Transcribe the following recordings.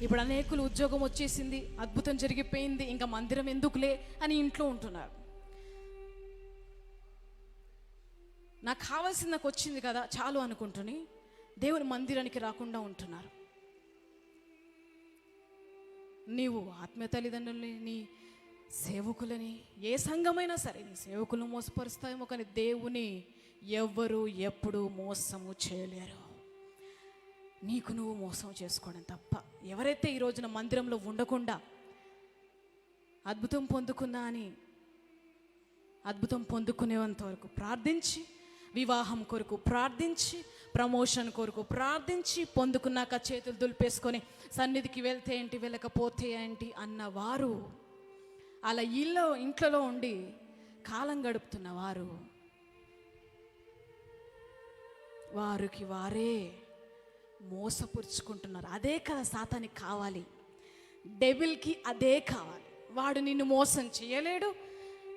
ఇప్పుడు అనేకులు ఉద్యోగం వచ్చేసింది, అద్భుతం జరిగిపోయింది, ఇంకా మందిరం ఎందుకులే అని ఇంట్లో ఉంటున్నారు. నాకు కావాల్సింది నాకు వచ్చింది కదా చాలు అనుకుంటుని దేవుని మందిరానికి రాకుండా ఉంటున్నారు. నీవు ఆత్మీయ తల్లిదండ్రులని, నీ సేవకులని, ఏ సంఘమైనా సరే నీ సేవకులను మోసపరుస్తాయేమో, కానీ దేవుని ఎవ్వరు ఎప్పుడు మోసము చేయలేరు. నీకు నువ్వు మోసం చేసుకోవడం తప్ప. ఎవరైతే ఈ రోజున మందిరంలో ఉండకుండా అద్భుతం పొందుకున్నా అని అద్భుతం పొందుకునేంత వరకు ప్రార్థించి, వివాహం కొరకు ప్రార్థించి, ప్రమోషన్ కొరకు ప్రార్థించి, పొందుకున్నాక చేతులు దులిపేసుకొని సన్నిధికి వెళ్తే ఏంటి, వెళ్ళకపోతే ఏంటి అన్నవారు, అలా ఇంట్లో ఉండి కాలం గడుపుతున్నవారు, వారికి వారే మోసపురుచుకుంటున్నారు. అదే కదా సాతానికి కావాలి, డెవిల్కి అదే కావాలి. వాడు నిన్ను మోసం చేయలేడు.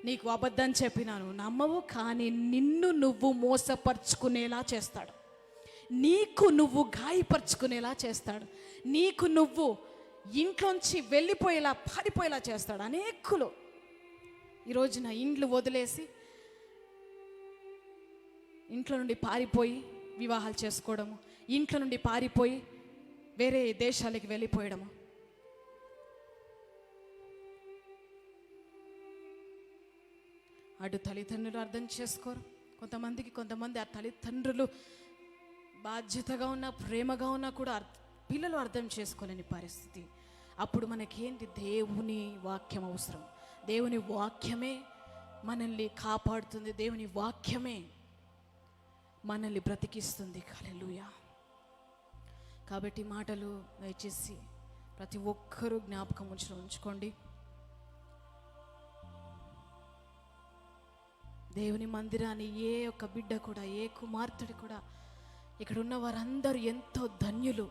నీకు అబద్ధం చెప్పినాను నమ్మవు, కానీ నిన్ను నువ్వు మోసపరుచుకునేలా చేస్తాడు, నీకు నువ్వు గాయపరుచుకునేలా చేస్తాడు, నీకు నువ్వు ఇంట్లోంచి వెళ్ళిపోయేలా పారిపోయేలా చేస్తాడు. అనేకులు ఈరోజున ఇండ్లు వదిలేసి ఇంట్లో నుండి పారిపోయి వివాహాలు చేసుకోవడము, ఇంట్లో నుండి పారిపోయి వేరే దేశాలకు వెళ్ళిపోయడము. అటు తల్లిదండ్రులు అర్థం చేసుకోరు. కొంతమంది ఆ తల్లిదండ్రులు బాధ్యతగా ఉన్నా, ప్రేమగా ఉన్నా కూడా పిల్లలు అర్థం చేసుకోలేని పరిస్థితి. అప్పుడు మనకేంటి, దేవుని వాక్యం అవసరం. దేవుని వాక్యమే మనల్ని కాపాడుతుంది, దేవుని వాక్యమే మనల్ని బ్రతికిస్తుంది. హల్లెలూయా. కాబట్టి మాటలు దయచేసి ప్రతి ఒక్కరూ జ్ఞాపకం ఉంచుకోండి. దేవుని మందిరాన్ని ఏ ఒక్క బిడ్డ కూడా, ఏ కుమార్తెడు కూడా, ఇక్కడ ఉన్న వారందరూ ఎంతో ధన్యులు.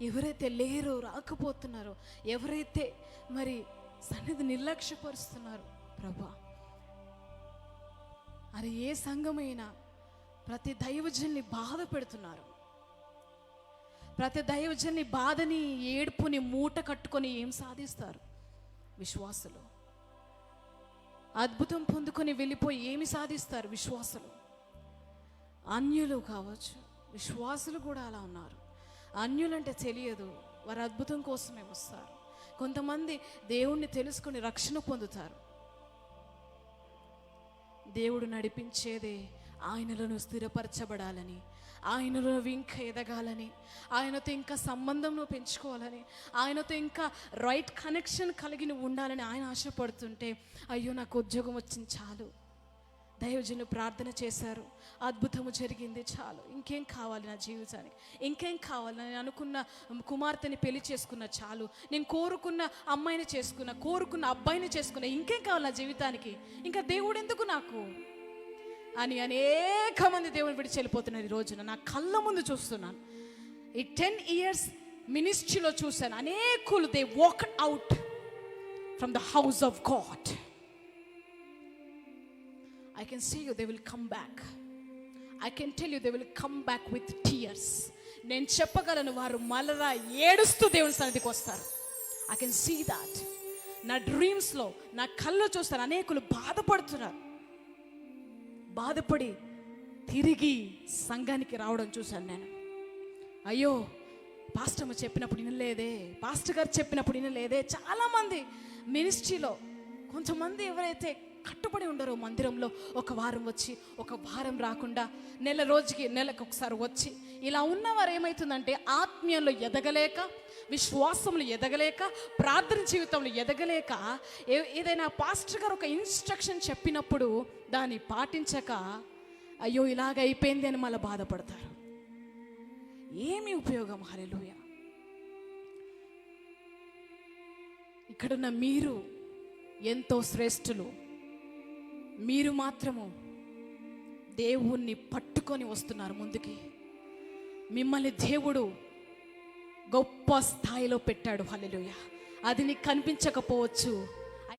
ఎవరైతే లేరో, రాకపోతున్నారో, ఎవరైతే మరి సన్నిధి నిర్లక్ష్యపరుస్తున్నారు ప్రభా, అది ఏ సంఘమైనా ప్రతి దైవజన్ని బాధ పెడుతున్నారు. ప్రతి దైవజన్ని బాధని, ఏడుపుని మూట కట్టుకొని ఏం సాధిస్తారు విశ్వాసులు? అద్భుతం పొందుకొని వెళ్ళిపోయి ఏమి సాధిస్తారు విశ్వాసులు? అన్యులు కావచ్చు, విశ్వాసులు కూడా అలా ఉన్నారు. అన్యులంటే తెలియదు, వారు అద్భుతం కోసమే వస్తారు. కొంతమంది దేవుణ్ణి తెలుసుకొని రక్షణ పొందుతారు. దేవుడు నడిపించేదే ఆయనలో స్థిరపరచబడాలని, ఆయనలో ఇంకా ఎదగాలని, ఆయనతో ఇంకా సంబంధంలో పెంచుకోవాలని, ఆయనతో ఇంకా రైట్ కనెక్షన్ కలిగి ఉండాలని ఆయన ఆశపడుతుంటే, అయ్యో నాకు ఉద్యోగం వచ్చింది చాలు, దైవజనులు ప్రార్థన చేశారు, అద్భుతము జరిగింది చాలు, ఇంకేం కావాలి నా జీవితానికి, ఇంకేం కావాలి, నేను అనుకున్న కుమార్తెని పెళ్లి చేసుకున్న చాలు, నేను కోరుకున్న అమ్మాయిని చేసుకున్న, కోరుకున్న అబ్బాయిని చేసుకున్న, ఇంకేం కావాలి నా జీవితానికి, ఇంకా దేవుడు ఎందుకు నాకు అని అనేక మంది దేవుని విడిచి వెళ్ళిపోతున్నారు. ఈ రోజున నా కళ్ళ ముందు చూస్తున్నాను. ఈ 10 years మినిస్ట్రీలో చూశాను. అనేకులు they walk out from the house of God. I can see you, they will come back. I can tell you, they will come back with tears. నేను చెప్పగలను, వారు మళ్ళా ఏడుస్తూ దేవుని సన్నిధికి వస్తారు. I can see that. నా డ్రీమ్స్లో, నా కళ్ళు చూస్తాను. అనేకులు బాధపడుతున్నారు, బాధపడి తిరిగి సంఘానికి రావడం చూశాను నేను. అయ్యో పాస్టర్ చెప్పినప్పుడు వినలేదే, పాస్టర్ గారు చెప్పినప్పుడు వినలేదే. చాలామంది మినిస్ట్రీలో కొంతమంది ఎవరైతే కట్టుబడి ఉండరో, మందిరంలో ఒక వారం వచ్చి, ఒక వారం రాకుండా, నెలకు ఒకసారి వచ్చి, ఇలా ఉన్నవారు ఏమవుతుందంటే ఆత్మీయంలో ఎదగలేక, విశ్వాసంలో ఎదగలేక, ప్రార్థన జీవితంలో ఎదగలేక, ఏదైనా పాస్టర్ గారు ఒక ఇన్స్ట్రక్షన్ చెప్పినప్పుడు దాన్ని పాటించక, అయ్యో ఇలాగ అయిపోయింది అని మళ్ళీ బాధపడతారు. ఏమి ఉపయోగం? హల్లెలూయా. ఇక్కడున్న మీరు ఎంతో శ్రేష్ఠులు. మీరు మాత్రము దేవుణ్ణి పట్టుకొని వస్తున్నారు ముందుకి. మిమ్మల్ని దేవుడు గొప్ప స్థాయిలో పెట్టాడు. హల్లెలూయా. అది నీకు కనిపించకపోవచ్చు,